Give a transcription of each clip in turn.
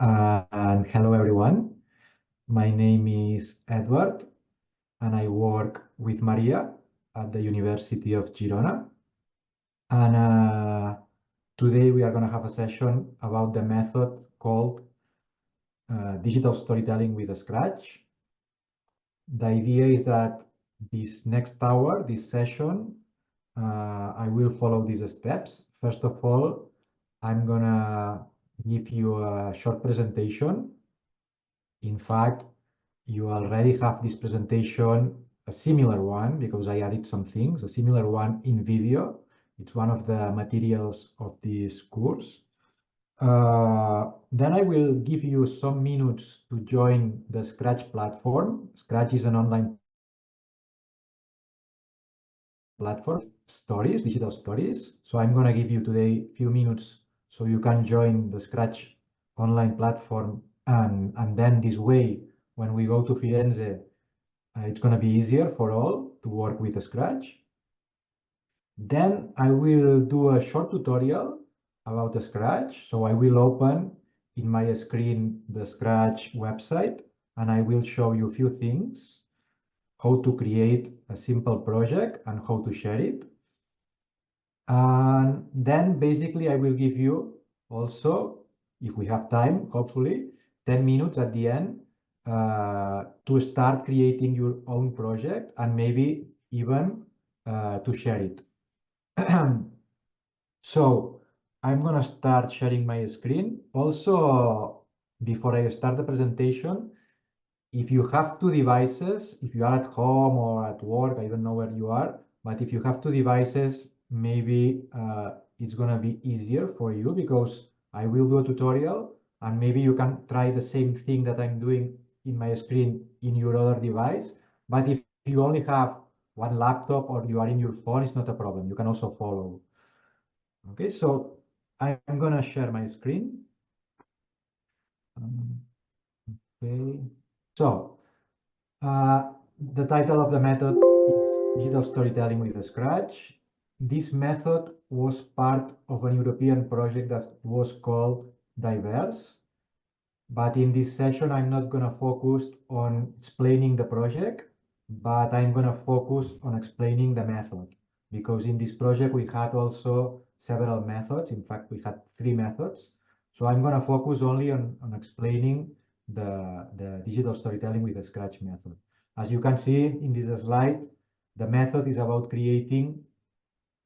And hello, everyone. My name is Edward, and I work with Maria at the University of Girona. And today we are going to have a session about the method called digital storytelling with Scratch. The idea is that this next hour, this session, I will follow these steps. First of all, I'm going to give you a short presentation. In fact, you already have this presentation, a similar one, because I added some things, a similar one in video. It's one of the materials of this course. Then I will give you some minutes to join the Scratch platform. Scratch is an online platform, stories, digital stories. So I'm going to give you today a few minutes so you can join the Scratch online platform. And then this way, when we go to Firenze, it's going to be easier for all to work with Scratch. Then I will do a short tutorial about Scratch. So I will open in my screen the Scratch website, and I will show you a few things, how to create a simple project and how to share it. And then basically I will give you also, if we have time, hopefully, 10 minutes at the end to start creating your own project and maybe even to share it. So I'm going to start sharing my screen. Also, before I start the presentation, if you have two devices, if you are at home or at work, I don't know where you are, but if you have two devices, maybe it's going to be easier for you because I will do a tutorial and maybe you can try the same thing that I'm doing in my screen in your other device. But if you only have one laptop or you are in your phone, it's not a problem. You can also follow. Okay, so I'm going to share my screen. Okay, so the title of the method is Digital Storytelling with Scratch. This method was part of an European project that was called Diverse. But in this session, I'm not going to focus on explaining the project, but I'm going to focus on explaining the method. Because in this project, we had also several methods. In fact, we had 3 methods. So I'm going to focus only on explaining the digital storytelling with the Scratch method. As you can see in this slide, the method is about creating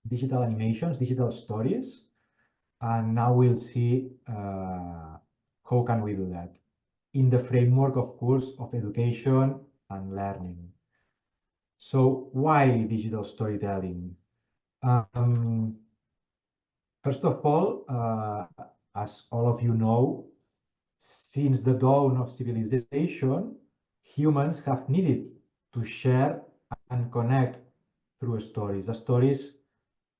digital animations, digital stories. And now we'll see how can we do that in the framework, of course, of education and learning. So why digital storytelling? First of all, as all of you know, since the dawn of civilization, humans have needed to share and connect through stories. The stories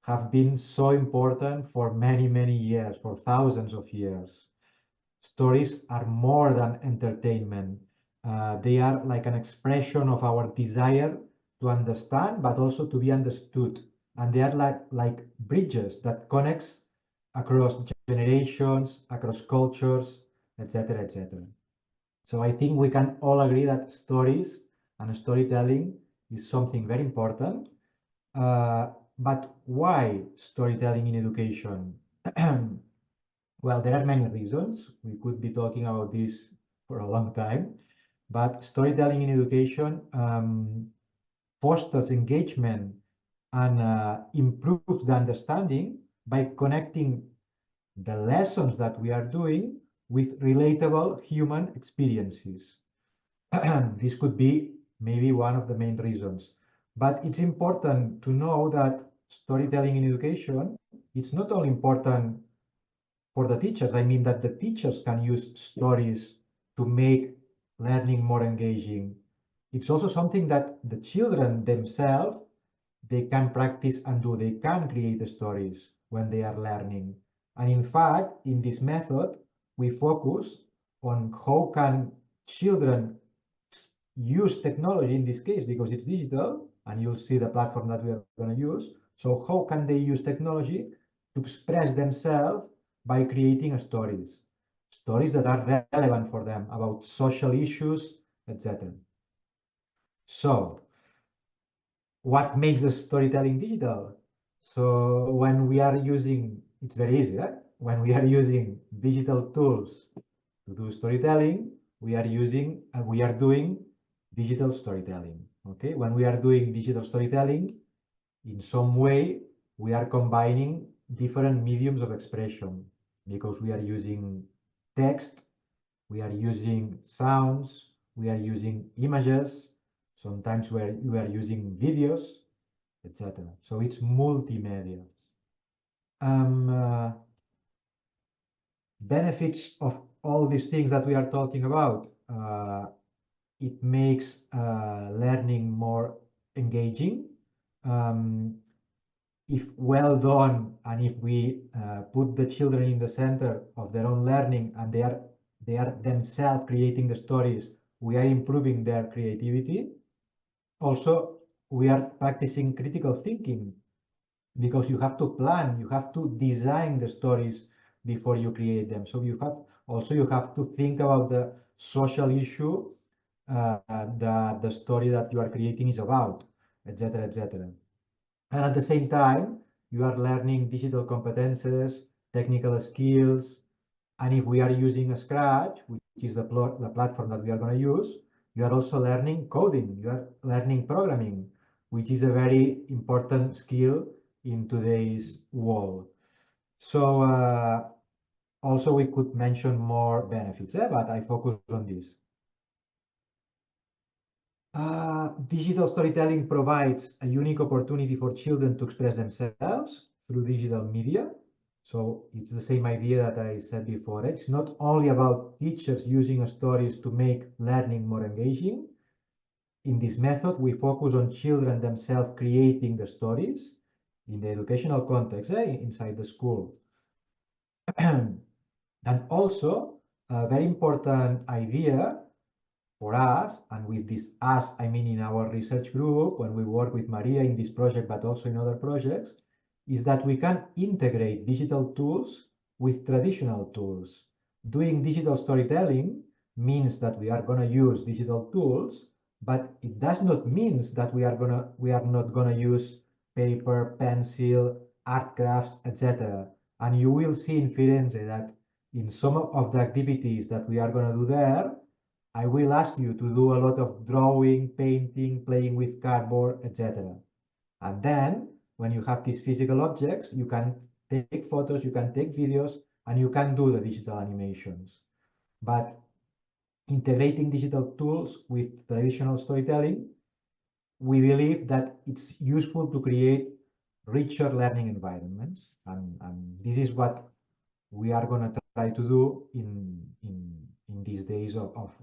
have been so important for many, many years, for thousands of years. Stories are more than entertainment. They are like an expression of our desire to understand, but also to be understood. And they are like bridges that connects across generations, across cultures, etc., etc. So I think we can all agree that stories and storytelling is something very important. But why storytelling in education? Well, there are many reasons. We could be talking about this for a long time, but storytelling in education fosters engagement and improves the understanding by connecting the lessons that we are doing with relatable human experiences. This could be maybe one of the main reasons. But it's important to know that storytelling in education, it's not only important for the teachers. I mean that the teachers can use stories to make learning more engaging. It's also something that the children themselves, they can practice and do. They can create stories when they are learning. And in fact, in this method, we focus on how can children use technology in this case, because it's digital, and you'll see the platform that we are going to use. So how can they use technology to express themselves by creating stories? stories that are relevant for them about social issues, etc. So, what makes the storytelling digital? So when we are using, it's very easy, eh? When we are using digital tools to do storytelling, we are doing digital storytelling. Okay, when we are doing digital storytelling, in some way we are combining different mediums of expression, because we are using text, we are using sounds, we are using images, sometimes we are using videos, etc. So it's multimedia. Benefits of all these things that we are talking about. It makes learning more engaging. If well done, and if we put the children in the center of their own learning, and they are themselves creating the stories, we are improving their creativity. Also, we are practicing critical thinking, because you have to plan, you have to design the stories before you create them. So you have to think about the social issue that the story that you are creating is about, etc., etc. And at the same time, you are learning digital competences, technical skills, and if we are using a Scratch, which is the platform that we are going to use, you are also learning coding, you are learning programming, which is a very important skill in today's world. So also we could mention more benefits, but I focus on this. Digital storytelling provides a unique opportunity for children to express themselves through digital media. So it's the same idea that I said before. It's not only about teachers using stories to make learning more engaging. In this method, we focus on children themselves creating the stories in the educational context, inside the school. And also, a very important idea for us, and with this us, I mean in our research group, when we work with Maria in this project, but also in other projects, is that we can integrate digital tools with traditional tools. Doing digital storytelling means that we are going to use digital tools, but it does not mean that we are not going to use paper, pencil, art crafts, etc. And you will see in Firenze that in some of the activities that we are going to do there, I will ask you to do a lot of drawing, painting, playing with cardboard, etc. And then when you have these physical objects, you can take photos, you can take videos, and you can do the digital animations. But integrating digital tools with traditional storytelling, we believe that it's useful to create richer learning environments. And this is what we are going to try to do in these days of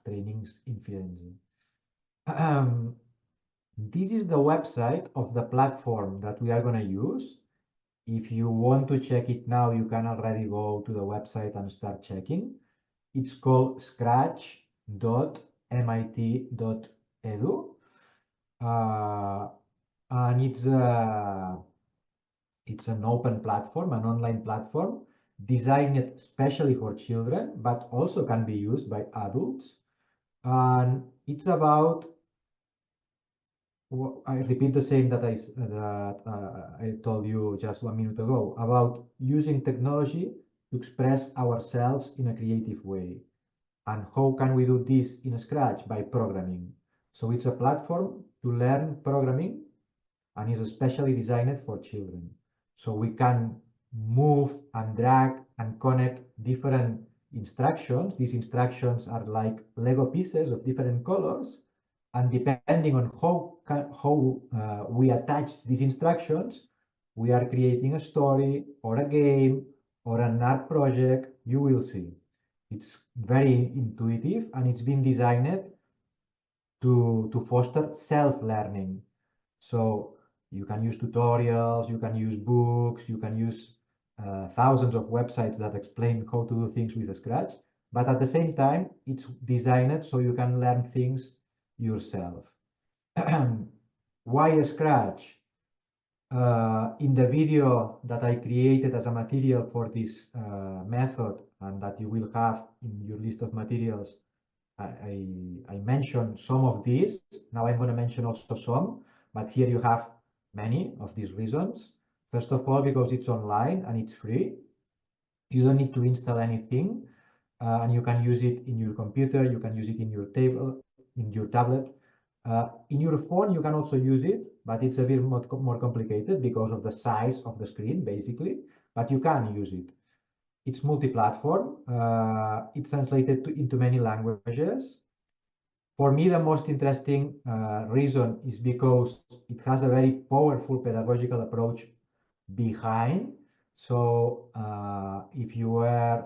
trainings in Firenze. This is the website of the platform that we are going to use. If you want to check it now, you can already go to the website and start checking. It's called scratch.mit.edu. And it's an open platform, an online platform, designed especially for children, but also can be used by adults. And it's about, I repeat the same that I told you just 1 minute ago, about using technology to express ourselves in a creative way. And how can we do this in Scratch? By programming. So it's a platform to learn programming, and is especially designed for children. So we can move and drag and connect different instructions. These instructions are like Lego pieces of different colors. And depending on how we attach these instructions, we are creating a story or a game or an art project. You will see. It's very intuitive, and it's been designed to foster self-learning. So you can use tutorials, you can use books, you can use thousands of websites that explain how to do things with Scratch. But at the same time, it's designed so you can learn things yourself. Why Scratch? In the video that I created as a material for this method and that you will have in your list of materials, I mentioned some of these. Now I'm going to mention also some, but here you have many of these reasons. First of all, because it's online and it's free. You don't need to install anything, and you can use it in your computer. You can use it in your tablet. In your phone, you can also use it, but it's a bit more complicated because of the size of the screen, basically. But you can use it. It's multi-platform. It's translated into many languages. For me, the most interesting reason is because it has a very powerful pedagogical approach behind. So if you were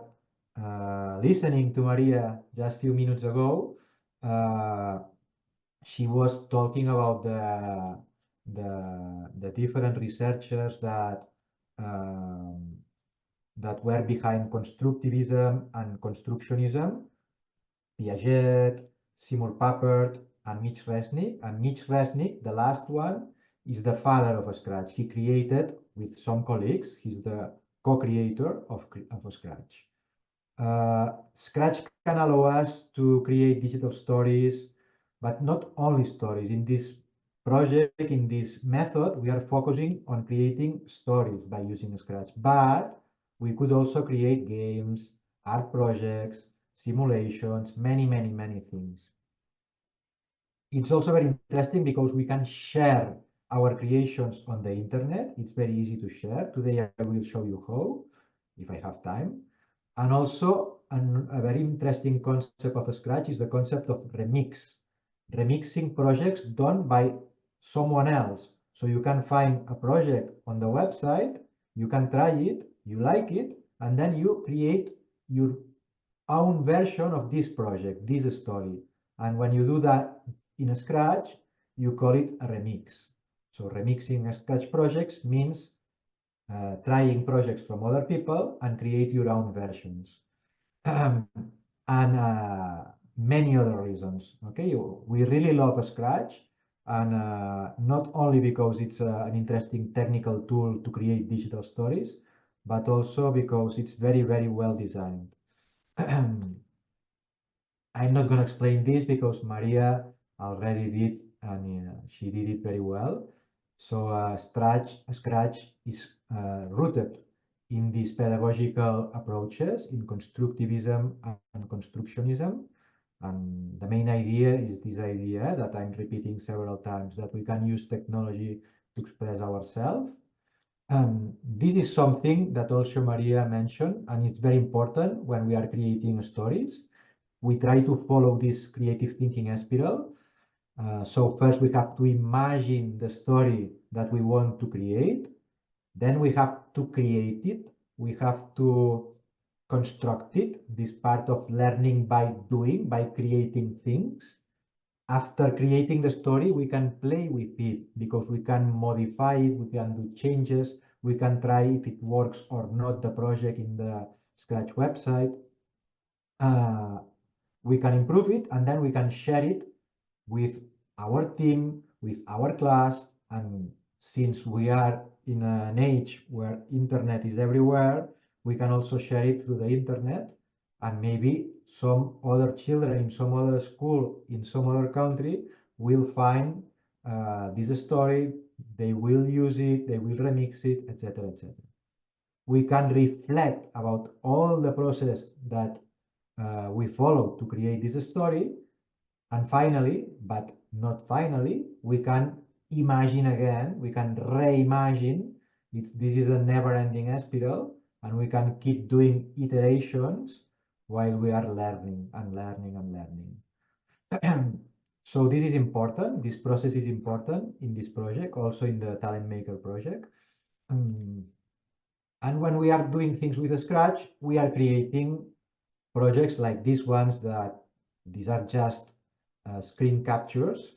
listening to Maria just a few minutes ago, she was talking about the different researchers that that were behind constructivism and constructionism. Piaget, Seymour Papert, and Mitch Resnick. And Mitch Resnick, the last one, is the father of Scratch. He created with some colleagues. He's the co-creator of Scratch. Scratch can allow us to create digital stories, but not only stories. In this project, in this method, we are focusing on creating stories by using Scratch, but we could also create games, art projects, simulations, many things. It's also very interesting because we can share our creations on the internet. It's very easy to share. Today I will show you how, if I have time. And also a very interesting concept of Scratch is the concept of remix. Remixing projects done by someone else. So you can find a project on the website, you can try it, you like it, and then you create your own version of this project, this story. And when you do that in Scratch, you call it a remix. So remixing Scratch projects means trying projects from other people and create your own versions. And many other reasons. Okay, we really love Scratch, and not only because it's an interesting technical tool to create digital stories, but also because it's very well designed. I'm not going to explain this because Maria already did, and she did it very well. So Scratch is rooted in these pedagogical approaches, in constructivism and constructionism. And the main idea is this idea that I'm repeating several times, that we can use technology to express ourselves. This is something that also Maria mentioned, and it's very important when we are creating stories. We try to follow this creative thinking spiral. So first we have to imagine the story that we want to create. Then we have to create it. We have to construct it, this part of learning by doing, by creating things. After creating the story, we can play with it because we can modify it, we can do changes, we can try if it works or not, the project in the Scratch website. We can improve it, and then we can share it with our team, with our class. And since we are in an age where internet is everywhere, we can also share it through the internet, and maybe some other children in some other school in some other country will find this story, they will use it, they will remix it, etc. We can reflect about all the process that we follow to create this story. And finally, but not finally, we can imagine again, we can reimagine. This is a never-ending spiral, and we can keep doing iterations while we are learning and learning and learning. So this is important. This process is important in this project, also in the Talent Maker project. And when we are doing things with Scratch, we are creating projects like these ones, that these are just screen captures,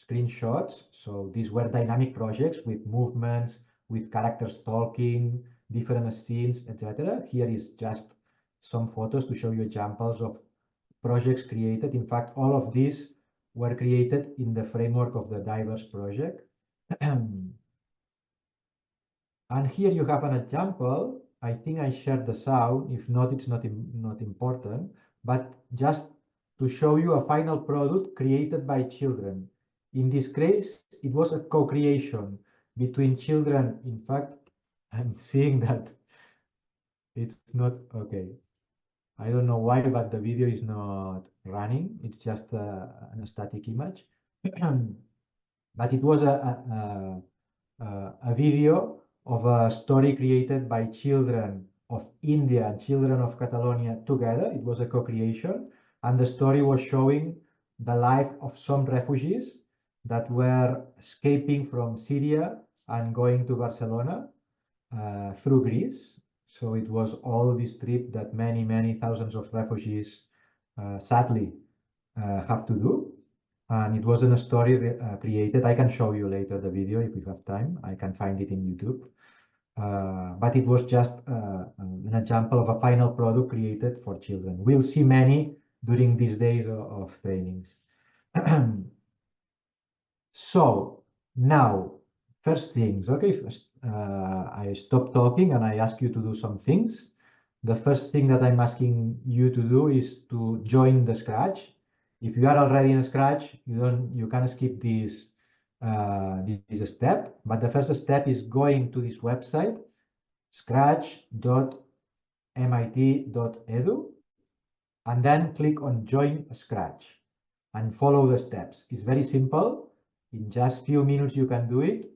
screenshots. So these were dynamic projects with movements, with characters talking, different scenes, etc. Here is just some photos to show you examples of projects created. In fact, all of these were created in the framework of the Diverse project. And here you have an example. I think I shared the sound. If not, it's not important. But just to show you a final product created by children. In this case, it was a co-creation between children. In fact, I'm seeing that it's not okay. I don't know why, but the video is not running. It's just a static image. But it was a video of a story created by children of India and children of Catalonia together. It was a co-creation, and the story was showing the life of some refugees that were escaping from Syria and going to Barcelona through Greece. So it was all this trip that many thousands of refugees sadly have to do. And it wasn't a story created. I can show you later the video if you have time. I can find it in YouTube. But it was just an example of a final product created for children. We'll see many during these days of trainings. So now, first things, okay, first, I stop talking and I ask you to do some things. The first thing that I'm asking you to do is to join the Scratch. If you are already in Scratch, you can skip this step. But the first step is going to this website, scratch.mit.edu, and then click on Join Scratch and follow the steps. It's very simple. In just few minutes, you can do it.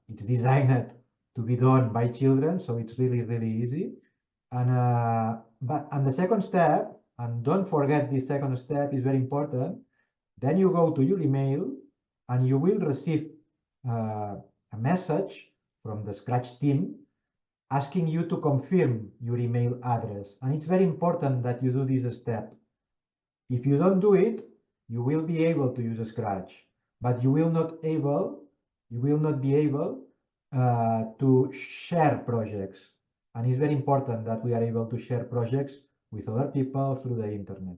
It's designed to be done by children, so it's really easy. And the second step, and don't forget this second step is very important. Then you go to your email, and you will receive a message from the Scratch team asking you to confirm your email address. And it's very important that you do this step. If you don't do it, you will be able to use a Scratch, but you will not be able to share projects. And it's very important that we are able to share projects with other people through the internet.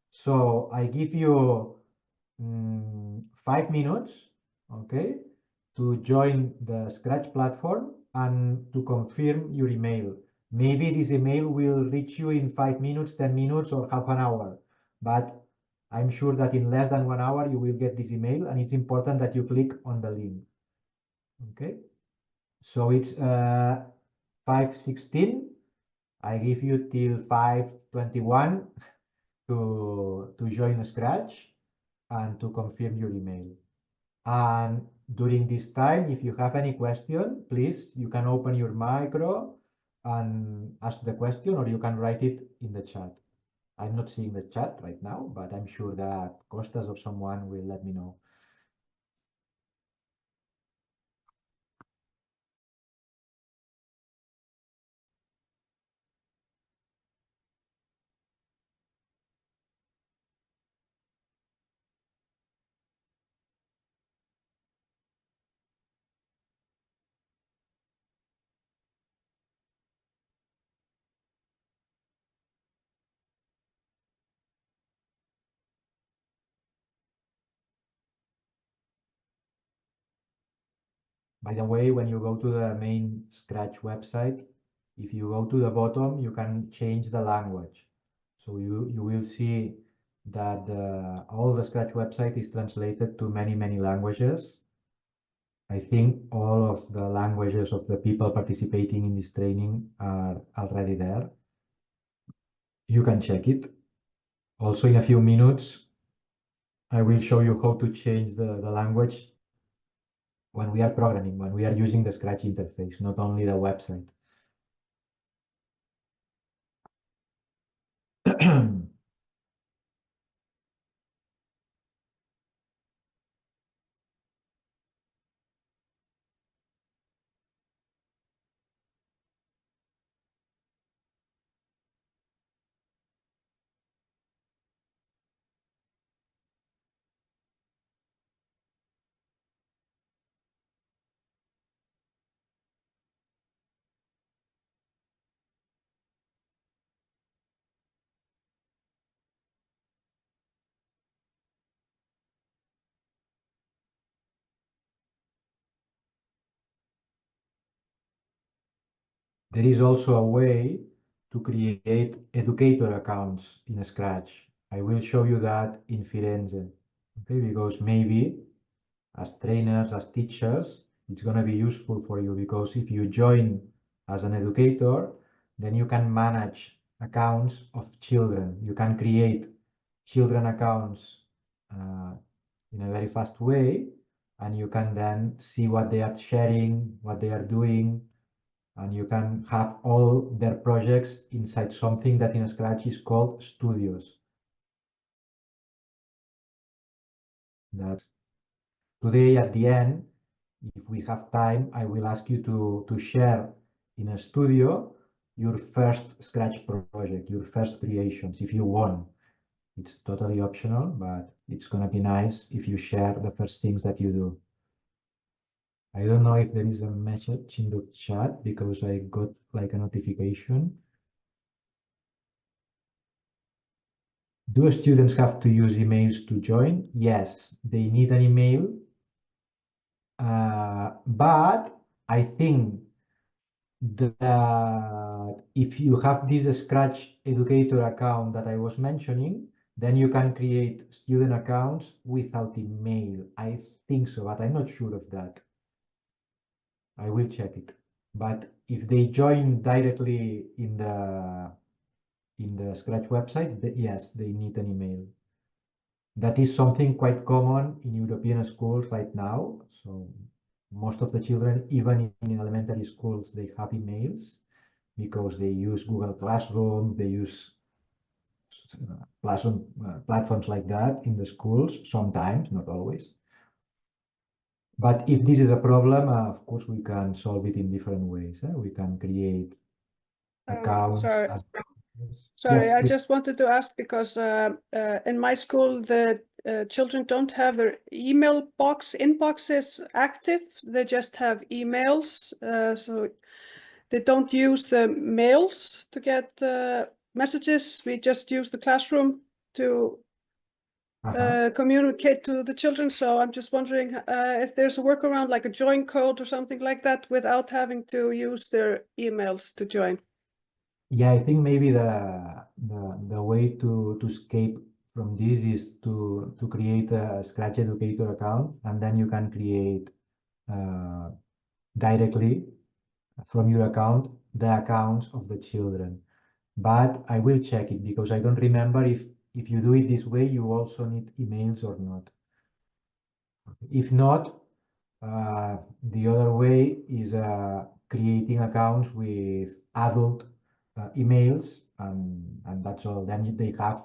So I give you 5 minutes, okay, to join the Scratch platform and to confirm your email. Maybe this email will reach you in 5 minutes, 10 minutes, or half an hour. But I'm sure that in less than 1 hour, you will get this email, and it's important that you click on the link. Okay, so it's 5:16. I give you till 5:21 to join Scratch and to confirm your email. And during this time, if you have any question, please, you can open your micro and ask the question, or you can write it in the chat. I'm not seeing the chat right now, but I'm sure that Costas or someone will let me know. By the way, when you go to the main Scratch website, if you go to the bottom, you can change the language. So you will see that all the Scratch website is translated to many languages. I think all of the languages of the people participating in this training are already there. You can check it. Also, in a few minutes, I will show you how to change the language when we are programming, when we are using the Scratch interface, not only the website. There is also a way to create educator accounts in Scratch. I will show you that in Firenze, okay? Because maybe as trainers, as teachers, it's going to be useful for you, because if you join as an educator, then you can manage accounts of children. You can create children accounts in a very fast way, and you can then see what they are sharing, what they are doing, and you can have all their projects inside something that in Scratch is called studios. That's today at the end, if we have time, I will ask you to share in a studio your first Scratch project, your first creations, if you want. It's totally optional, but it's going to be nice if you share the first things that you do. I don't know if there is a message in the chat because I got like a notification. Do students have to use emails to join? Yes, they need an email. But I think that if you have this Scratch Educator account that I was mentioning, then you can create student accounts without email. I think so, but I'm not sure of that. I will check it. But if they join directly in the Scratch website, yes, they need an email. That is something quite common in European schools right now. So most of the children, even in elementary schools, they have emails because they use Google Classroom, they use platforms like that in the schools, sometimes, not always. But if this is a problem, of course, we can solve it in different ways. We can create accounts. Sorry, Yes, I just wanted to ask because in my school, the children don't have their email inboxes active. They just have emails. So they don't use the mails to get messages. We just use the classroom to communicate to the children. So I'm just wondering if there's a workaround, like a join code or something like that, without having to use their emails to join. Yeah, I think maybe the way to escape from this is to create a Scratch Educator account, and then you can create directly from your account the accounts of the children. But I will check it because I don't remember if you do it this way, you also need emails or not. If not, the other way is creating accounts with adult emails, and that's all. Then they have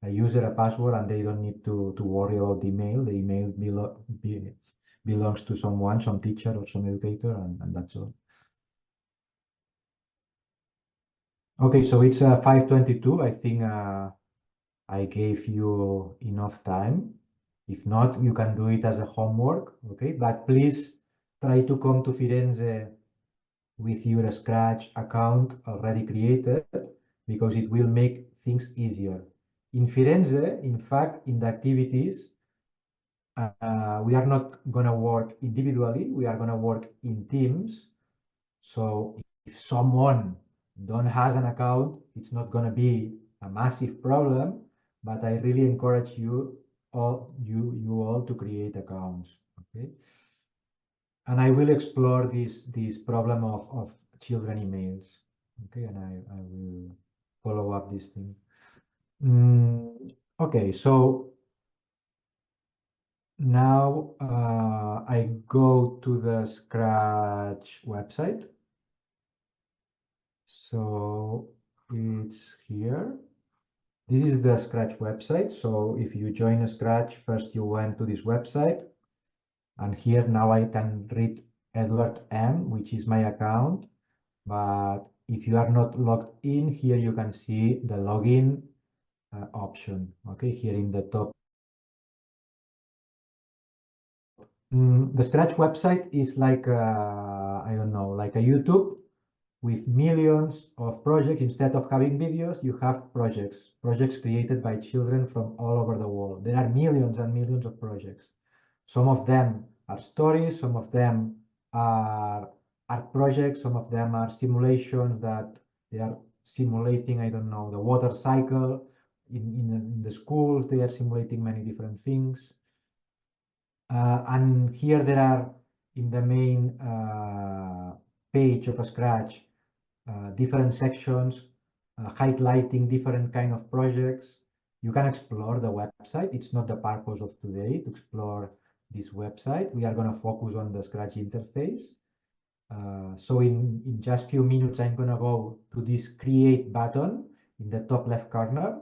a user, a password, and they don't need to worry about the email. The email belongs to someone, some teacher or some educator, and that's all. Okay, so it's 5:22. I think I gave you enough time. If not, you can do it as a homework, okay? But please try to come to Firenze with your Scratch account already created, because it will make things easier. In Firenze, in fact, in the activities, we are not going to work individually, we are going to work in teams. So if someone don't has an account, it's not going to be a massive problem, but I really encourage you all to create accounts, okay? And I will explore this problem of children emails, okay? And I will follow up this thing. Okay, so now I go to the Scratch website. So it's here. This is the Scratch website. So if you join a Scratch, first you went to this website. And here now I can read Edward M, which is my account. But if you are not logged in, here you can see the login option. Okay, here in the top. The Scratch website is like, I don't know, like a YouTube with millions of projects. Instead of having videos, you have projects created by children from all over the world. There are millions and millions of projects. Some of them are stories, some of them are art projects. Some of them are simulations that they are simulating, I don't know, the water cycle. In the schools, they are simulating many different things. And here there are, in the main page of Scratch, different sections highlighting different kind of projects. You can explore the website. It's not the purpose of today to explore this website. We are going to focus on the Scratch interface. So in just few minutes, I'm going to go to this create button in the top left corner,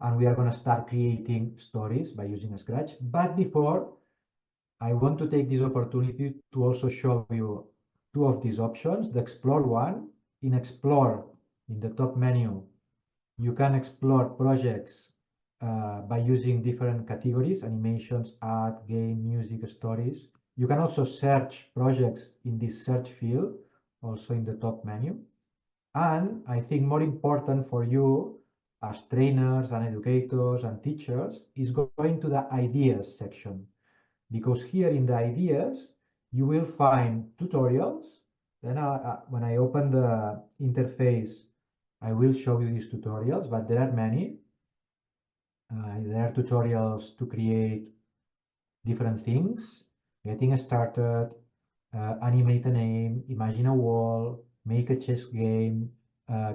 and we are going to start creating stories by using Scratch. But before, I want to take this opportunity to also show you two of these options. The Explore one. In Explore, in the top menu, you can explore projects by using different categories: animations, art, game, music, stories. You can also search projects in this search field, also in the top menu. And I think more important for you as trainers and educators and teachers is going to the ideas section, because here in the ideas, you will find tutorials. Then when I open the interface, I will show you these tutorials, but there are many. There are tutorials to create different things, getting started, animate a name, imagine a wall, make a chess game,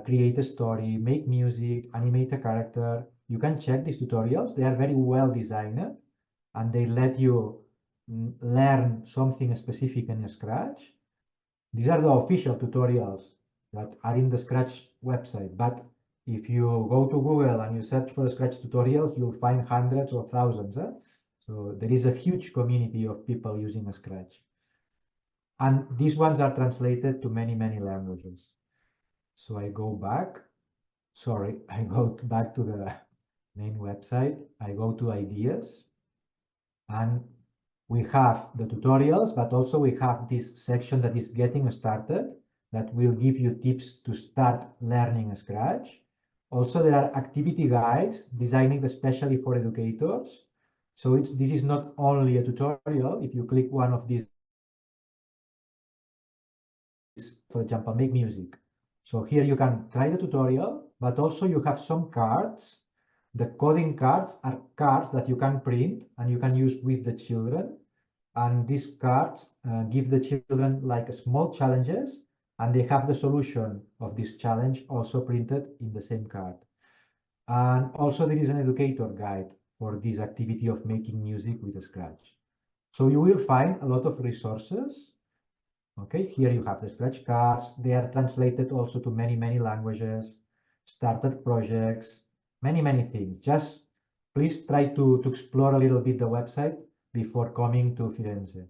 create a story, make music, animate a character. You can check these tutorials. They are very well designed, and they let you learn something specific in Scratch. These are the official tutorials that are in the Scratch website, but if you go to Google and you search for Scratch tutorials, you'll find hundreds or thousands. So there is a huge community of people using Scratch. And these ones are translated to many, many languages. So I go back. Sorry, I go back to the main website. I go to ideas, and we have the tutorials, but also we have this section that is getting started that will give you tips to start learning Scratch. Also, there are activity guides designed especially for educators. So this is not only a tutorial. If you click one of these, for example, make music. So here you can try the tutorial, but also you have some cards. The coding cards are cards that you can print and you can use with the children. And these cards give the children like small challenges, and they have the solution of this challenge also printed in the same card. And also there is an educator guide for this activity of making music with Scratch. So you will find a lot of resources. Okay, here you have the Scratch cards. They are translated also to many, many languages, started projects, many, many things. Just please try to explore a little bit the website before coming to Firenze.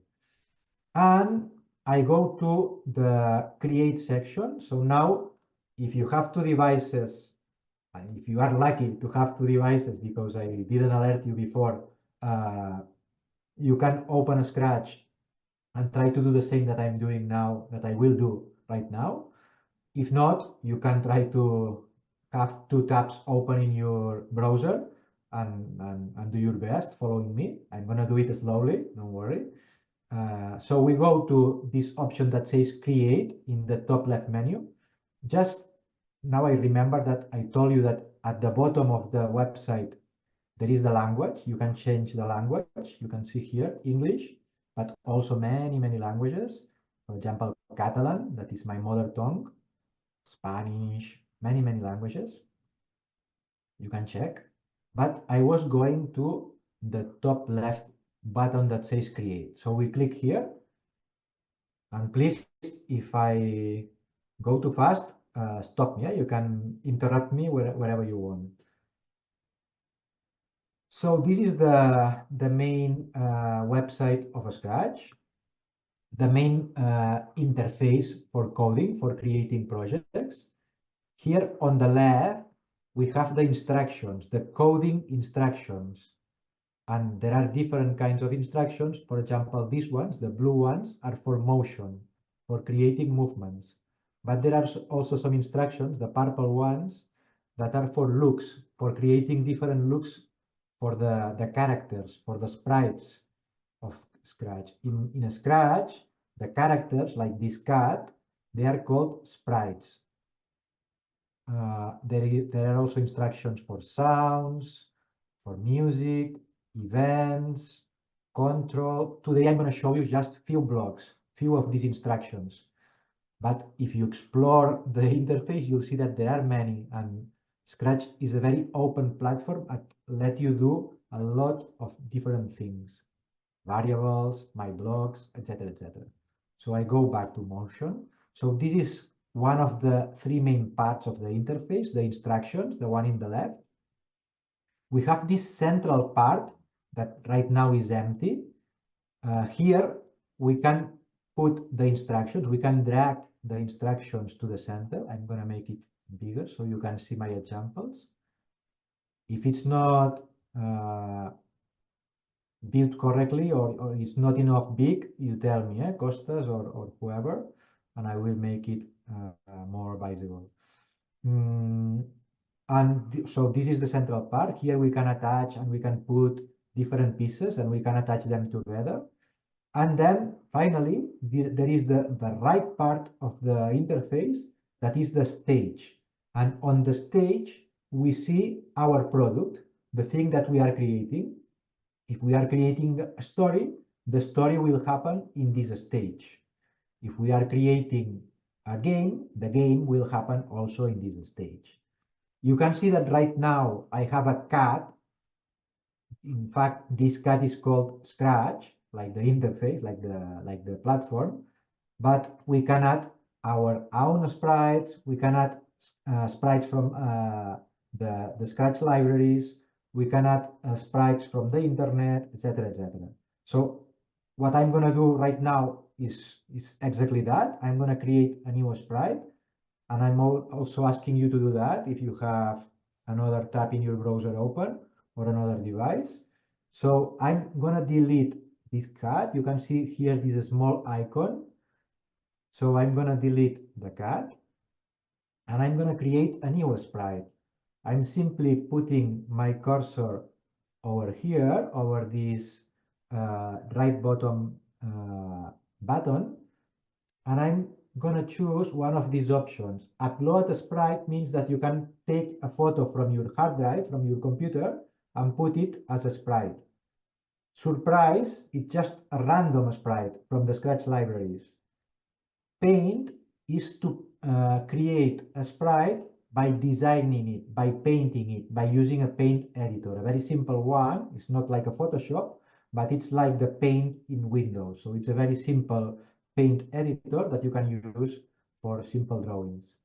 And I go to the create section. So now, if you have two devices, and if you are lucky to have two devices, because I didn't alert you before, you can open a Scratch and try to do the same that I'm doing now, that I will do right now. If not, you can try to have two tabs open in your browser and do your best following me. I'm going to do it slowly, don't worry. So we go to this option that says create in the top left menu. Just now I remember that I told you that at the bottom of the website, there is the language. You can change the language. You can see here English, but also many, many languages. For example, Catalan, that is my mother tongue, Spanish, many, many languages. You can check. But I was going to the top left button that says create. So we click here. And please, if I go too fast, stop me. You can interrupt me wherever you want. So this is the main website of Scratch, the main interface for coding, for creating projects. Here on the left, we have the instructions, the coding instructions. And there are different kinds of instructions. For example, these ones, the blue ones, are for motion, for creating movements. But there are also some instructions, the purple ones, that are for looks, for creating different looks for the characters, for the sprites of Scratch. In Scratch, the characters, like this cat, they are called sprites. There are also instructions for sounds, for music, events, control. Today I'm going to show you just few blocks, few of these instructions. But if you explore the interface, you'll see that there are many, and Scratch is a very open platform that let you do a lot of different things, variables, my blocks, etc., etc. So I go back to motion. So this is one of the three main parts of the interface, the instructions, the one in the left. We have this central part that right now is empty. Here we can put the instructions. We can drag the instructions to the center. I'm going to make it bigger so you can see my examples. If it's not built correctly or it's not enough big, you tell me, Costas or whoever, and I will make it more visible. So this is the central part. Here we can attach and we can put different pieces and we can attach them together. And then finally, there is the right part of the interface, that is the stage. And on the stage, we see our product, the thing that we are creating. If we are creating a story, the story will happen in this stage. If we are creating a game, the game will happen also in this stage. You can see that right now I have a cat. In fact, this cat is called Scratch, like the interface, like the platform, but we can add our own sprites. We can add sprites from the Scratch libraries. We can add sprites from the internet, etc., etc. So what I'm going to do right now is exactly that. I'm going to create a new sprite, and I'm also asking you to do that if you have another tab in your browser open or another device. So I'm going to delete this cat. You can see here this small icon. So I'm going to delete the cat, and I'm going to create a new sprite. I'm simply putting my cursor over here, over this right bottom button, and I'm going to choose one of these options. Upload a sprite means that you can take a photo from your hard drive, from your computer, and put it as a sprite. Surprise, it's just a random sprite from the Scratch libraries. Paint is to create a sprite by designing it, by painting it, by using a paint editor. A very simple one. It's not like a Photoshop, but it's like the paint in Windows. So it's a very simple paint editor that you can use for simple drawings.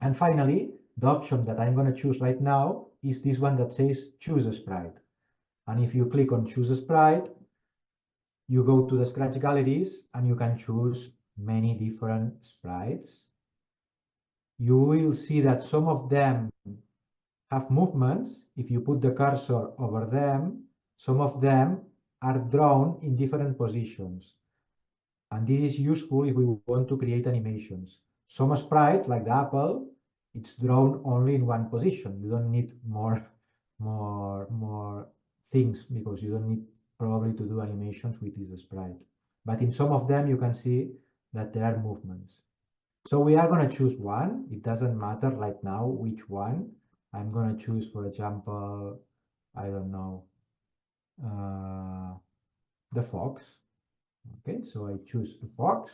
And finally, the option that I'm going to choose right now is this one that says choose a sprite. And if you click on choose a sprite, you go to the Scratch galleries and you can choose many different sprites. You will see that some of them have movements. If you put the cursor over them, some of them are drawn in different positions. And this is useful if we want to create animations. Some sprites, like the apple, it's drawn only in one position. You don't need more things because you don't need probably to do animations with this sprite. But in some of them, you can see that there are movements. So we are going to choose one. It doesn't matter right now which one. I'm going to choose, for example, I don't know, the fox. Okay, so I choose a fox.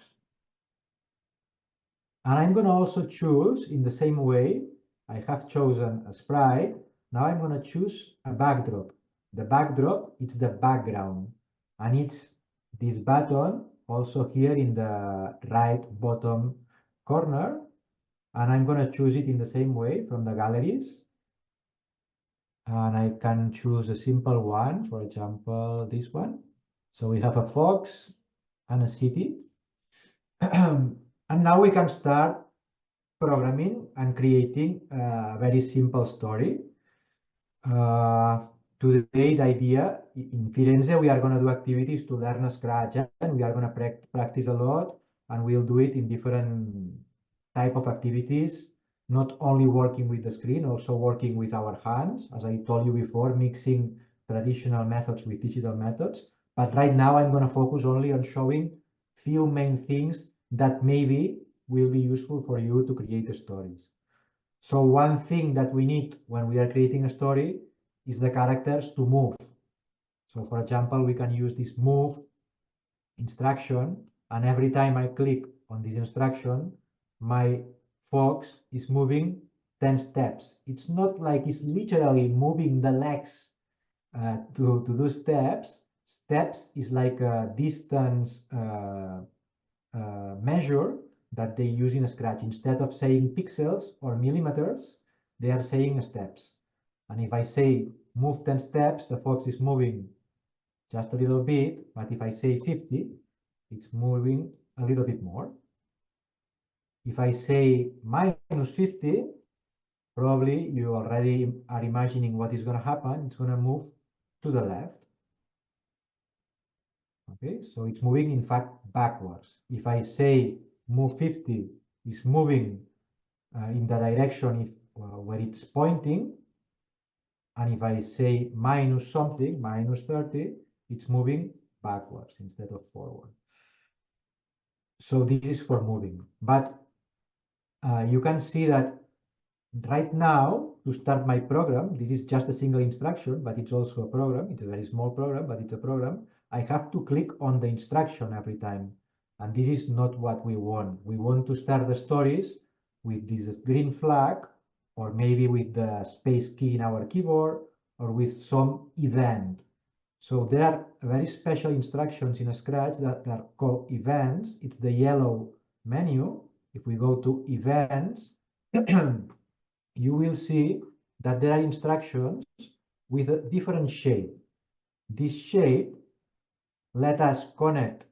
And I'm going to also choose in the same way. I have chosen a sprite. Now I'm going to choose a backdrop. The backdrop, it's the background. And it's this button also here in the right bottom corner. And I'm going to choose it in the same way from the galleries. And I can choose a simple one, for example, this one. So we have a fox and a city. And now we can start programming and creating a very simple story. Today, the idea in Firenze, we are going to do activities to learn Scratch, and we are going to practice a lot, and we'll do it in different type of activities, not only working with the screen, also working with our hands, as I told you before, mixing traditional methods with digital methods. But right now, I'm going to focus only on showing few main things that maybe will be useful for you to create the stories. So one thing that we need when we are creating a story is the characters to move. So for example, we can use this move instruction, and every time I click on this instruction, my fox is moving 10 steps. It's not like it's literally moving the legs to do steps. Steps is like a distance measure that they use in Scratch. Instead of saying pixels or millimeters, they are saying steps. And if I say move 10 steps, the fox is moving just a little bit. But if I say 50, it's moving a little bit more. If I say minus 50, probably you already are imagining what is going to happen. It's going to move to the left. Okay, so it's moving, in fact, backwards. If I say move 50, it's moving in the direction where it's pointing. And if I say minus something, minus 30, it's moving backwards instead of forward. So this is for moving. But you can see that right now, to start my program, this is just a single instruction, but it's also a program. It's a very small program, but it's a program. I have to click on the instruction every time. And this is not what we want. We want to start the stories with this green flag, or maybe with the space key in our keyboard, or with some event. So there are very special instructions in Scratch that are called events. It's the yellow menu. If we go to events, you will see that there are instructions with a different shape. This shape let us connect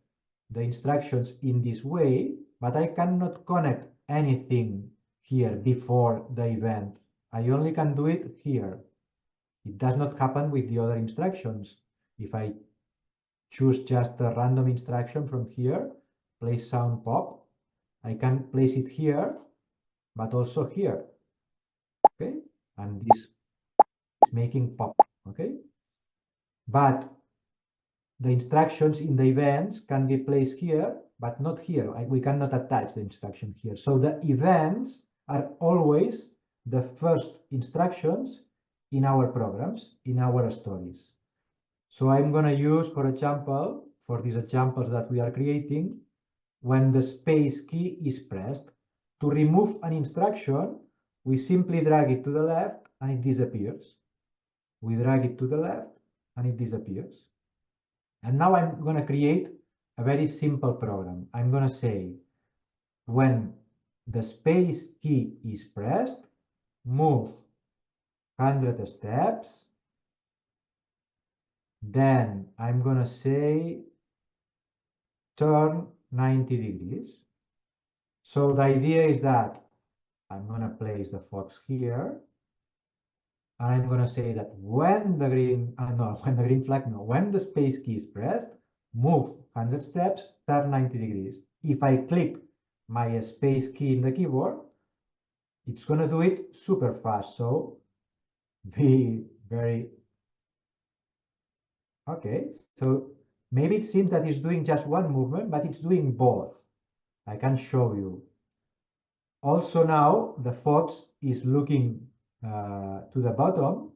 the instructions in this way, but I cannot connect anything here before the event. I only can do it here. It does not happen with the other instructions. If I choose just a random instruction from here, place sound pop, I can place it here, but also here. Okay, and this is making pop. Okay, but the instructions in the events can be placed here, but not here. We cannot attach the instruction here. So the events are always the first instructions in our programs, in our stories. So I'm going to use, for example, for these examples that we are creating, when the space key is pressed, to remove an instruction, we simply drag it to the left and it disappears. We drag it to the left and it disappears. And now I'm going to create a very simple program. I'm going to say, when the space key is pressed, move 100 steps. Then I'm going to say, turn 90 degrees. So the idea is that I'm going to place the fox here. And I'm going to say that when the when the space key is pressed, move 100 steps, turn 90 degrees. If I click my space key in the keyboard, it's going to do it super fast. So be very... Okay, so maybe it seems that it's doing just one movement, but it's doing both. I can show you. Also now, the fox is looking to the bottom.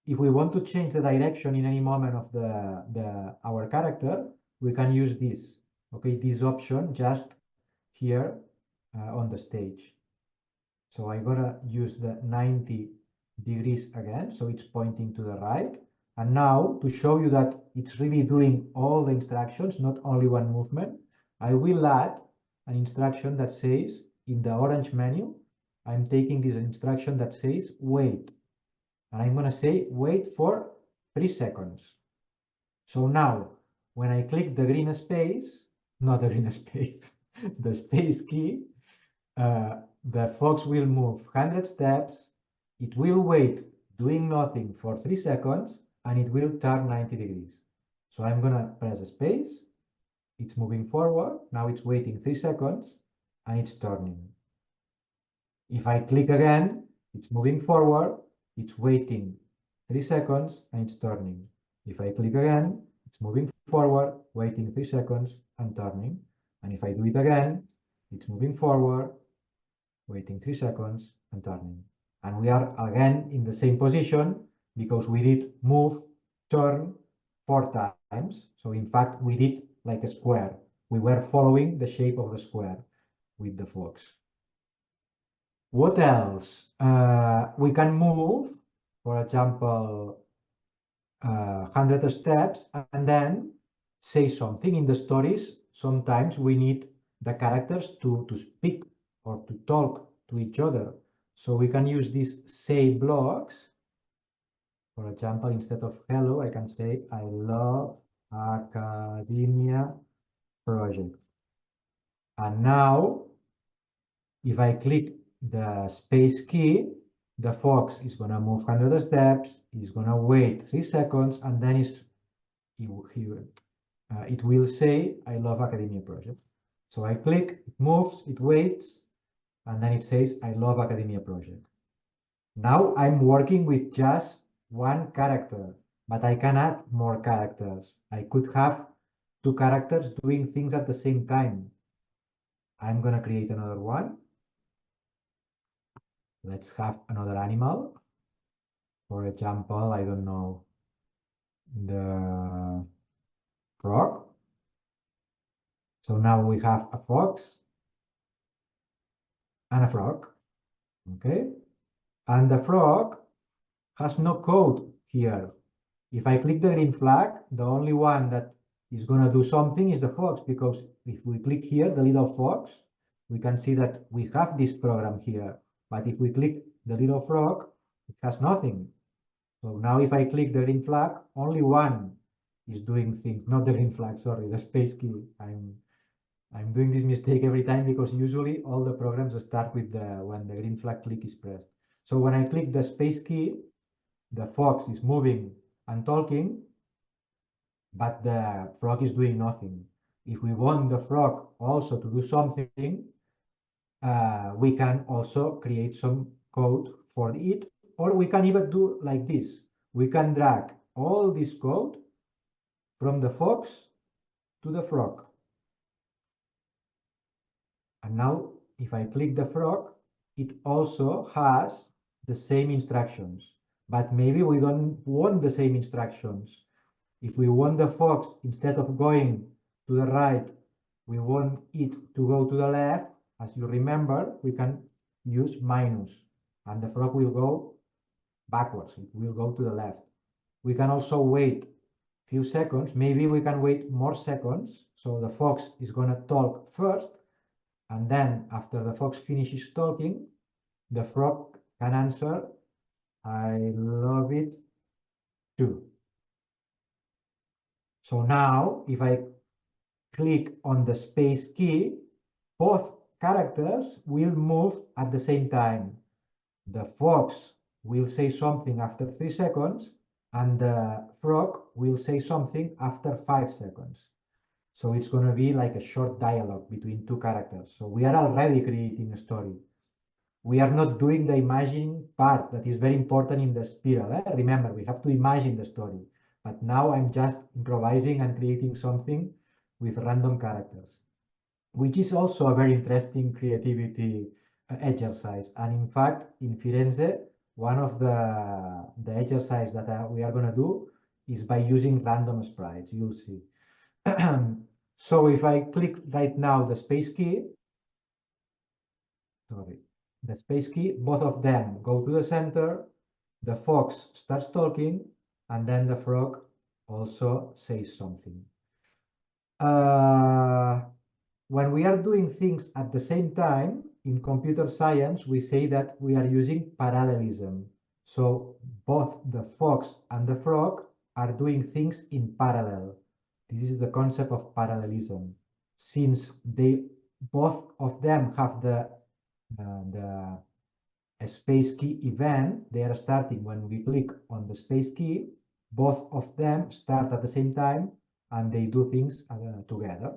If we want to change the direction in any moment of our character, we can use this. Okay, this option just here on the stage. So I'm gonna use the 90 degrees again, so it's pointing to the right. And now, to show you that it's really doing all the instructions, not only one movement, I will add an instruction that says, in the orange menu, I'm taking this instruction that says wait. And I'm going to say wait for 3 seconds. So now, when I click the green space, not the green space, the space key, the fox will move 100 steps, it will wait doing nothing for 3 seconds, and it will turn 90 degrees. So I'm going to press space, it's moving forward, now it's waiting 3 seconds, and it's turning. If I click again, it's moving forward, it's waiting 3 seconds, and it's turning. If I click again, it's moving forward, waiting 3 seconds, and turning. And if I do it again, It's moving forward, waiting 3 seconds, and turning. And we are again in the same position because we did move, turn 4 times. So in fact, we did like a square. We were following the shape of the square with the fox. What else? We can move, for example, 100 steps and then say something. In the stories, sometimes we need the characters to speak or to talk to each other. So we can use these say blocks. For example, instead of hello, I can say I love academia project. And now, if I click the space key, the fox is going to move 100 steps, he's going to wait 3 seconds, and then it will say, I love academia project. So I click, it moves, it waits, and then it says, I love academia project. Now I'm working with just one character, but I can add more characters. I could have 2 characters doing things at the same time. I'm going to create another one. Let's have another animal. For example, I don't know, the frog. So now we have a fox and a frog, okay? And the frog has no code here. If I click the green flag, the only one that is going to do something is the fox, because if we click here, the little fox, we can see that we have this program here. But if we click the little frog, it has nothing. So now if I click the green flag, only one is doing things, not the green flag, sorry, the space key. I'm doing this mistake every time because usually all the programs start with when the green flag click is pressed. So when I click the space key, the fox is moving and talking, but the frog is doing nothing. If we want the frog also to do something, we can also create some code for it, or we can even do like this. We can drag all this code from the fox to the frog. And now, if I click the frog, it also has the same instructions, but maybe we don't want the same instructions. If we want the fox, instead of going to the right, we want it to go to the left. As you remember, we can use minus, and the frog will go backwards. It will go to the left. We can also wait a few seconds. Maybe we can wait more seconds. So the fox is going to talk first, and then after the fox finishes talking, the frog can answer, I love it too. So now, if I click on the space key, both characters will move at the same time. The fox will say something after 3 seconds, and the frog will say something after 5 seconds. So it's going to be like a short dialogue between 2 characters. So we are already creating a story. We are not doing the imagining part that is very important in the spiral. Remember, we have to imagine the story. But now I'm just improvising and creating something with random characters, which is also a very interesting creativity exercise. And in fact, in Firenze, one of the exercises that we are going to do is by using random sprites. You'll see. So if I click right now the space key, both of them go to the center, the fox starts talking, and then the frog also says something. When we are doing things at the same time, in computer science, we say that we are using parallelism. So both the fox and the frog are doing things in parallel. This is the concept of parallelism. Since both of them have the space key event, they are starting when we click on the space key. Both of them start at the same time and they do things together.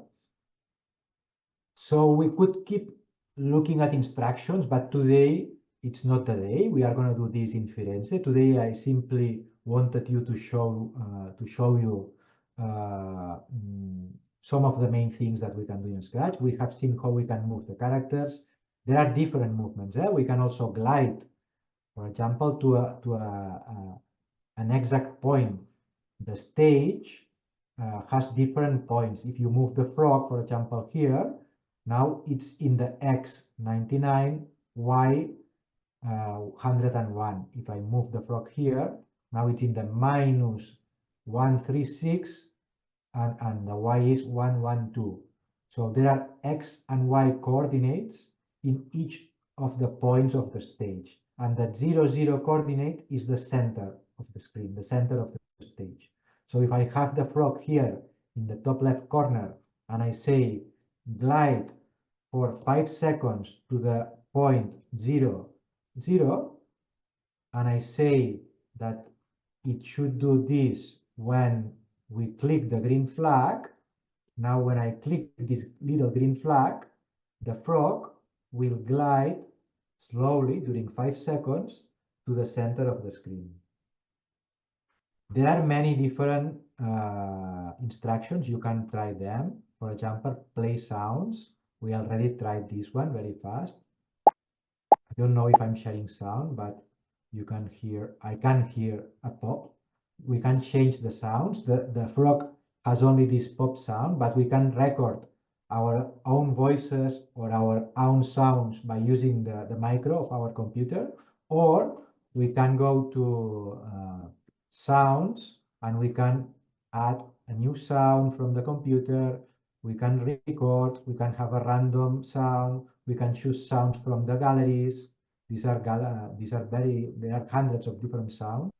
So we could keep looking at instructions, but today it's not the day. We are going to do this in Firenze. Today I simply wanted you to show you some of the main things that we can do in Scratch. We have seen how we can move the characters. There are different movements. We can also glide, for example, to an exact point. The stage has different points. If you move the frog, for example, here, now it's in the X 99, Y 101. If I move the frog here, now it's in the minus 136, and the Y is 112. So there are X and Y coordinates in each of the points of the stage. And that 0, 0 coordinate is the center of the screen, the center of the stage. So if I have the frog here in the top left corner, and I say glide for 5 seconds to the point 0, 0, and I say that it should do this when we click the green flag. Now when I click this little green flag, the frog will glide slowly during 5 seconds to the center of the screen. There are many different instructions. You can try them. For example, play sounds. We already tried this one very fast. I don't know if I'm sharing sound, but you can hear, I can hear a pop. We can change the sounds. The frog has only this pop sound, but we can record our own voices or our own sounds by using the micro of our computer, or we can go to sounds and we can add a new sound from the computer. We can record, we can have a random sound, we can choose sounds from the galleries. There are hundreds of different sounds,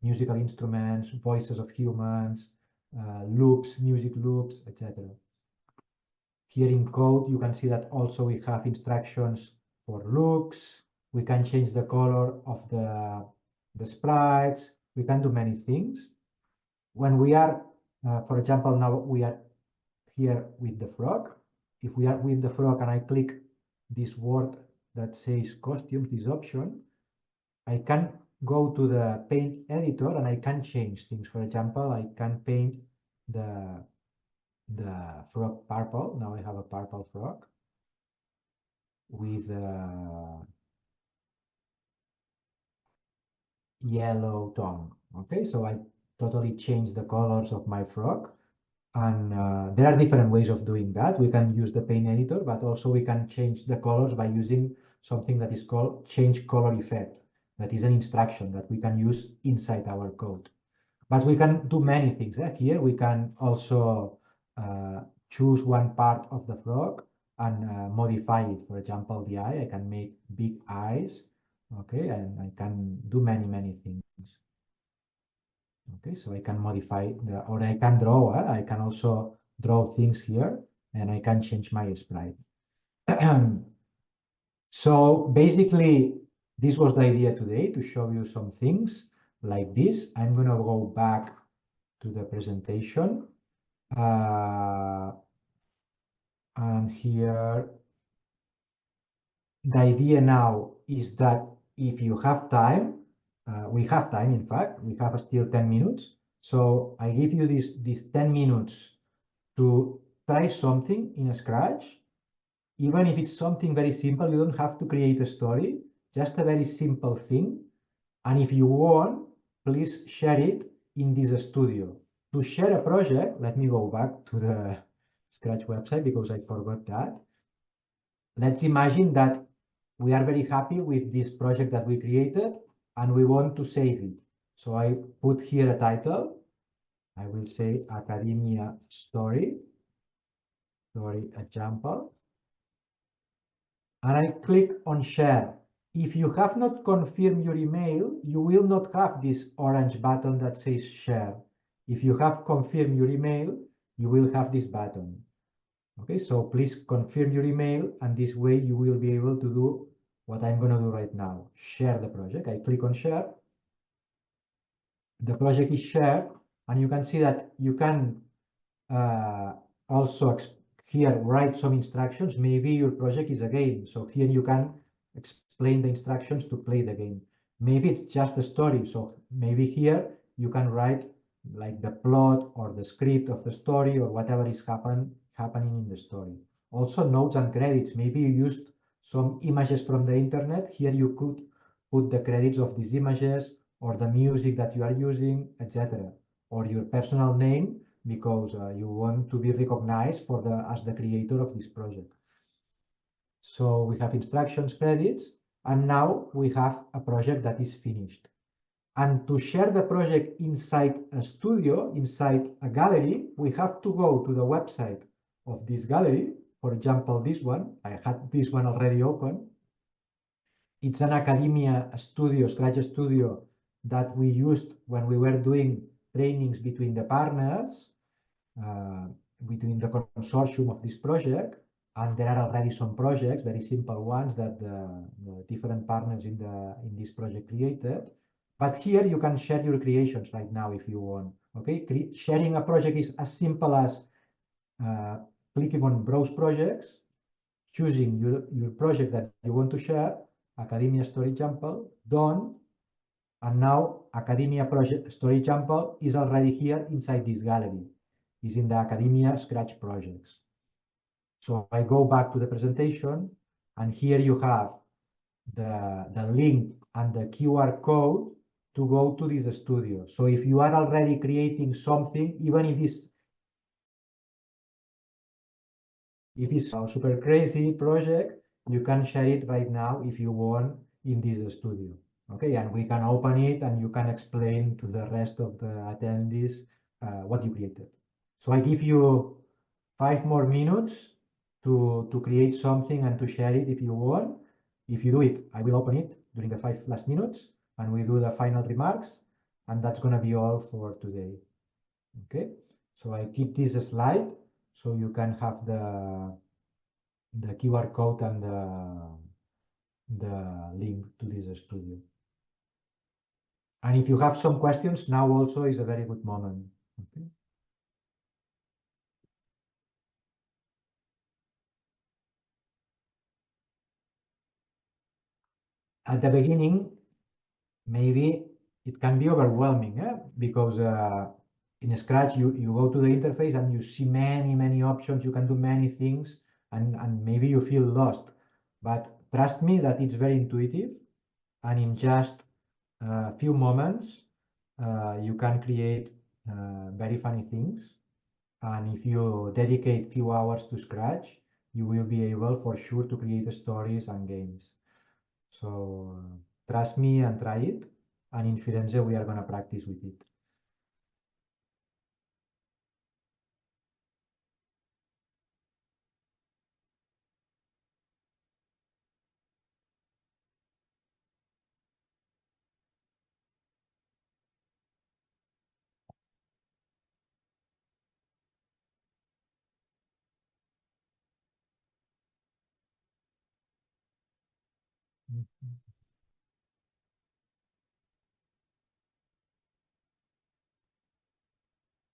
musical instruments, voices of humans, loops, music loops, etc. Here in code, you can see that also we have instructions for looks. We can change the color of the sprites. We can do many things. When we are, for example, now we are here with the frog. If we are with the frog and I click this word that says costumes, this option, I can go to the paint editor and I can change things. For example, I can paint the frog purple. Now I have a purple frog with yellow tongue. Okay, so I totally changed the colors of my frog. And there are different ways of doing that. We can use the paint editor, but also we can change the colors by using something that is called change color effect. That is an instruction that we can use inside our code. But we can do many things. Here we can also choose one part of the frog and modify it. For example, the eye, I can make big eyes. Okay, and I can do many things. Okay, so I can modify or I can draw. I can also draw things here, and I can change my sprite. So basically, this was the idea today, to show you some things like this. I'm going to go back to the presentation. And here, the idea now is that if you have time, we have time, in fact, we have still 10 minutes. So I give you these 10 minutes to try something in Scratch. Even if it's something very simple, you don't have to create a story, just a very simple thing. And if you want, please share it in this studio. To share a project, let me go back to the Scratch website because I forgot that. Let's imagine that we are very happy with this project that we created and we want to save it. So I put here a title. I will say Academia Story example. And I click on share. If you have not confirmed your email, you will not have this orange button that says share. If you have confirmed your email, you will have this button. Okay, so please confirm your email, and this way you will be able to do what I'm going to do right now. Share the project. I click on share. The project is shared, and you can see that you can also here write some instructions. Maybe your project is a game, so here you can explain the instructions to play the game. Maybe it's just a story, so maybe here you can write like the plot or the script of the story or whatever is happening in the story. Also notes and credits. Maybe you used some images from the internet. Here you could put the credits of these images or the music that you are using, etc. Or your personal name because you want to be recognized for as the creator of this project. So we have instructions, credits, and now we have a project that is finished. And to share the project inside a studio, inside a gallery, we have to go to the website of this gallery. For example, this one, I had this one already open. It's an academia studio, Scratch studio, that we used when we were doing trainings between the partners, between the consortium of this project. And there are already some projects, very simple ones that the different partners in this project created. But here you can share your creations right now if you want. Okay, sharing a project is as simple as clicking on Browse Projects, choosing your project that you want to share, Academia Story Example, done, and now Academia Project Story Example is already here inside this gallery. It's in the Academia Scratch projects. So I go back to the presentation, and here you have the link and the QR code to go to this studio. So if you are already creating something, even if it's a super crazy project, you can share it right now if you want in this studio. Okay, and we can open it and you can explain to the rest of the attendees what you created. So I give you 5 more minutes to create something and to share it if you want. If you do it, I will open it during the 5 last minutes and we do the final remarks, and that's going to be all for today. Okay, so I keep this slide so you can have the QR code and the link to this studio. And if you have some questions, now also is a very good moment. Okay. At the beginning, maybe it can be overwhelming, because in Scratch, you go to the interface and you see many options. You can do many things, and maybe you feel lost. But trust me that it's very intuitive, and in just a few moments, you can create very funny things. And if you dedicate few hours to Scratch, you will be able for sure to create stories and games. So trust me and try it. And in Firenze, we are going to practice with it.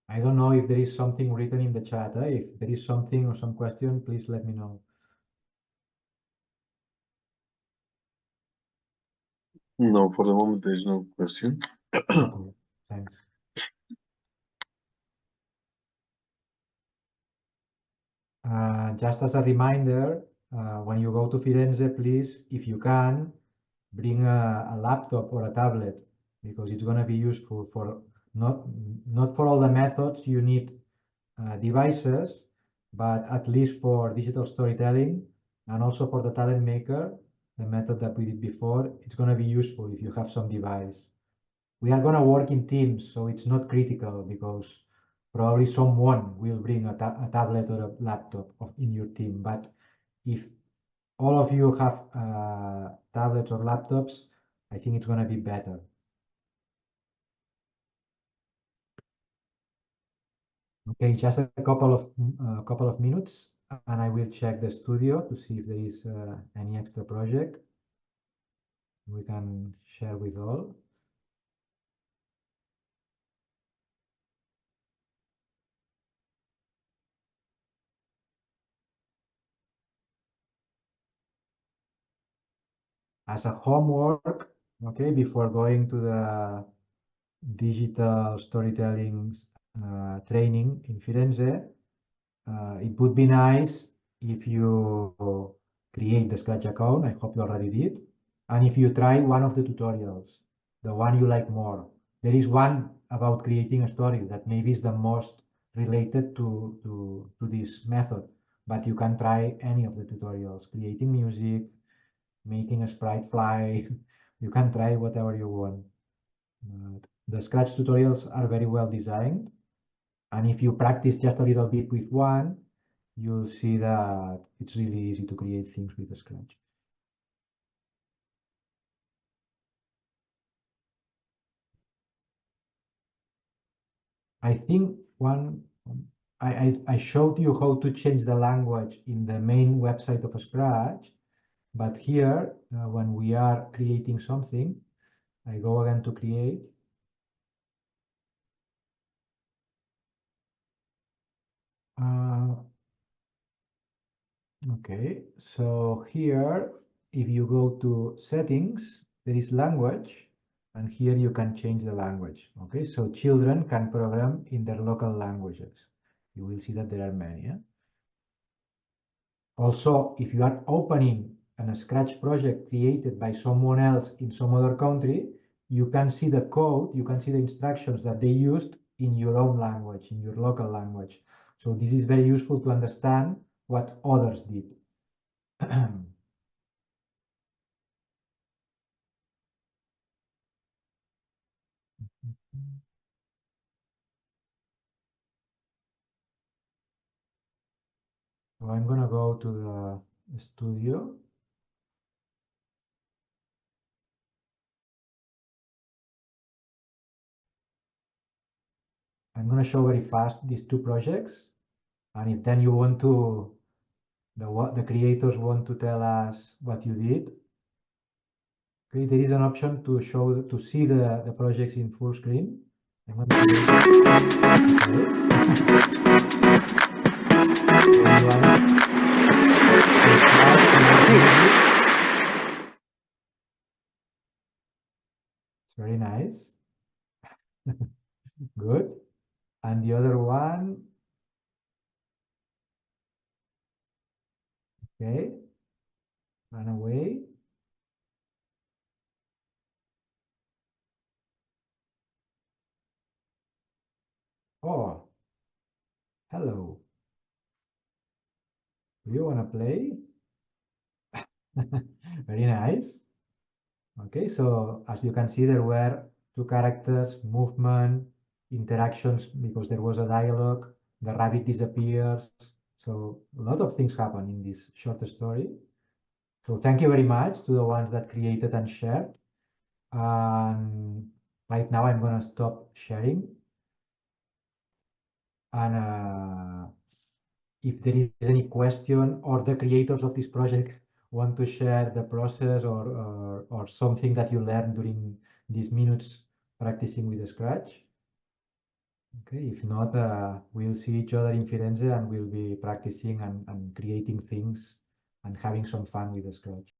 I don't know if there is something written in the chat. If there is something or some question, please let me know. No, for the moment, there is no question. Okay, thanks. Just as a reminder, when you go to Firenze, please, if you can, bring a laptop or a tablet, because it's going to be useful for not for all the methods you need devices, but at least for digital storytelling and also for the talent maker, the method that we did before, it's going to be useful if you have some device. We are going to work in teams, so it's not critical because probably someone will bring a tablet or a laptop in your team. But if all of you have tablets or laptops, I think it's going to be better. Okay, just a couple of minutes, and I will check the studio to see if there is any extra project we can share with all. As a homework, okay, before going to digital storytelling training in Firenze, it would be nice if you create the Scratch account. I hope you already did. And if you try one of the tutorials, the one you like more. There is one about creating a story that maybe is the most related to this method, but you can try any of the tutorials, creating music, making a sprite fly. You can try whatever you want. The Scratch tutorials are very well designed. And if you practice just a little bit with one, you'll see that it's really easy to create things with the Scratch. I think I showed you how to change the language in the main website of Scratch, but here, when we are creating something, I go again to create. Okay, so here, if you go to settings, there is language, and here you can change the language. Okay, so children can program in their local languages. You will see that there are many. Yeah? Also, if you are opening a Scratch project created by someone else in some other country, you can see the code, you can see the instructions that they used in your own language, in your local language. So this is very useful to understand what others did. So I'm gonna go to the studio. I'm gonna show very fast these two projects, and if then you want to, the creators want to tell us what you did. Okay, there is an option to show to see the projects in full screen. I'm gonna It's very nice. Good. And the other one, okay, run away. Oh, hello. Do you want to play? Very nice. Okay, so as you can see, there were two characters, movement, interactions, because there was a dialogue, the rabbit disappears. So a lot of things happen in this short story. So thank you very much to the ones that created and shared. And right now I'm going to stop sharing. And if there is any question, or the creators of this project want to share the process or something that you learned during these minutes practicing with the Scratch. Okay, if not, we'll see each other in Firenze and we'll be practicing and creating things and having some fun with the Scratch.